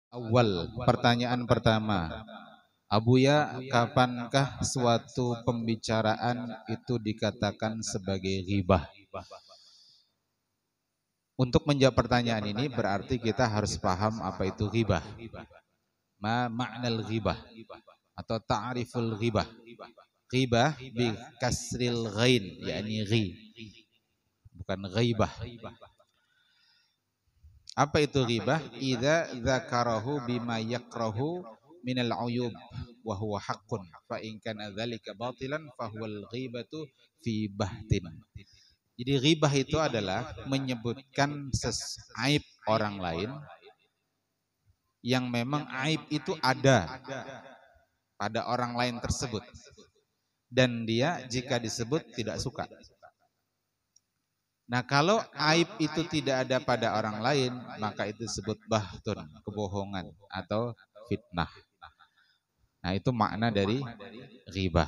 Awal, pertanyaan pertama. Abuya, kapankah suatu pembicaraan itu dikatakan sebagai ghibah? Untuk menjawab pertanyaan ini berarti kita harus paham apa itu ghibah. Ma ma'nal ghibah atau ta'riful ghibah. Ghibah bi kasril ghain, yakni ghi, bukan ghaibah. Apa itu ghibah? Idza dzakarahu bima yakrahu minal uyub wa huwa haqqun fa in kana dzalika batilan fa huwal ghibatu fi bahtin. Jadi ghibah itu adalah menyebutkan aib orang lain yang memang aib itu ada pada orang lain tersebut dan dia jika disebut tidak suka. Nah, kalau aib itu tidak ada pada orang lain, maka itu disebut bahtun, kebohongan atau fitnah. Nah, itu makna dari ghibah.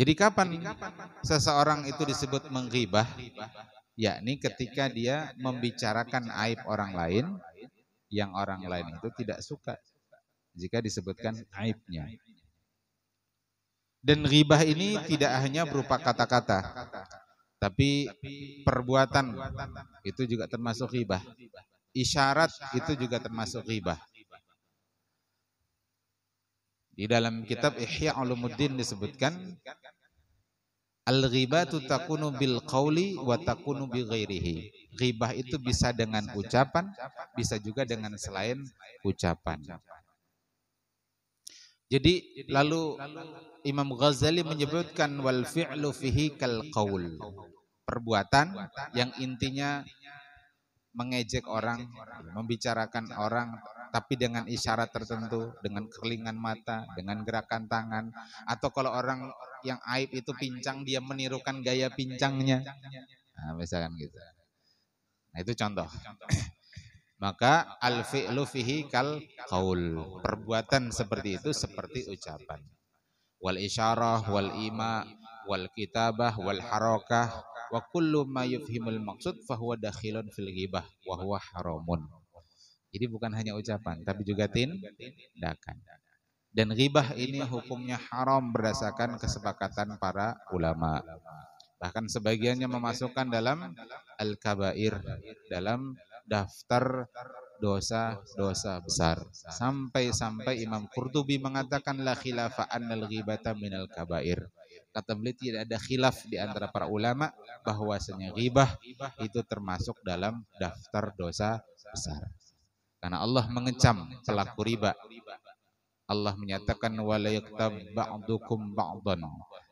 Jadi kapan seseorang itu disebut menghibah? Yakni ketika dia membicarakan aib orang lain yang orang lain itu tidak suka jika disebutkan aibnya. Dan ghibah ini tidak hanya berupa kata-kata, tapi perbuatan itu juga termasuk ghibah. Isyarat itu juga termasuk ghibah. Di dalam kitab Ihya Ulumuddin disebutkan al-ghibatu takunu bil qauli wa takunu bi ghairihi. Ghibah itu bisa dengan ucapan, bisa juga dengan selain ucapan. Jadi lalu Imam Ghazali menyebutkan wal fi'lu fihi kal qaul. Perbuatan yang intinya mengejek orang, membicarakan orang tapi dengan isyarat tertentu, dengan kerlingan mata, dengan gerakan tangan, atau kalau orang yang aib itu pincang dia menirukan gaya pincangnya. Nah, misalkan gitu. Nah, itu contoh. Maka al-fi'lu fihi kal qaul. Perbuatan seperti itu seperti ucapan. Wal isyarah wal ima wal kitabah wal harakah wa kullu ma yufhimul maqsud fahuwa dakhilun fil ghibah wa huwa haramun. Jadi bukan hanya ucapan tapi juga tindakan. Dan ghibah ini hukumnya haram berdasarkan kesepakatan para ulama. Bahkan sebagiannya memasukkan dalam al-kabair, dalam daftar dosa-dosa besar. Sampai-sampai Imam Qurtubi mengatakan la khilafa annal ghibata minal kabair. Kata beliau tidak ada khilaf di antara para ulama bahwasanya ghibah itu termasuk dalam daftar dosa besar. Karena Allah mengecam pelaku riba. Allah menyatakan wala yaktab ba'dukum ba'dan.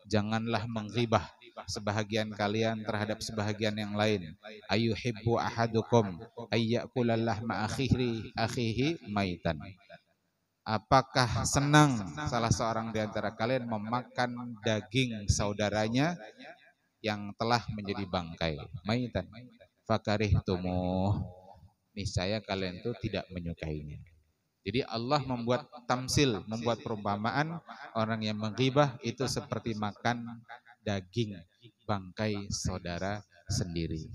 Janganlah menghibah sebahagian kalian terhadap sebahagian yang lain. Ayuhibbu ahadukum ayyakula lahma akhihi maitan. Apakah senang salah seorang di antara kalian memakan daging saudaranya yang telah menjadi bangkai? Maitan. Fakarihtumuh. Niscaya kalian itu tidak menyukainya. Jadi Allah membuat tamsil, membuat perumpamaan orang yang menghibah itu seperti makan daging bangkai saudara sendiri.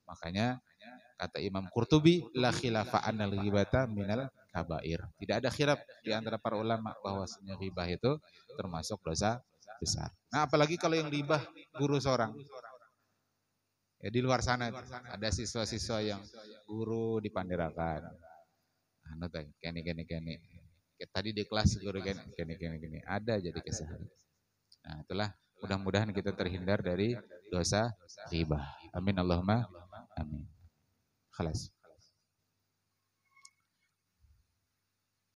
Makanya kata Imam Qurtubi la khilafa anal ghibata minal kabair. Tidak ada khilaf di antara para ulama bahwasanya ghibah itu termasuk dosa besar. Nah, apalagi kalau yang ghibah guru seorang. Ya, di luar sana ada siswa-siswa yang guru dipandirakan. Anu teh kene. Tadi di kelas guru kene. Ada jadi kesalahan. Nah, itulah mudah-mudahan kita terhindar dari dosa ghibah. Amin Allahumma amin. Khalas.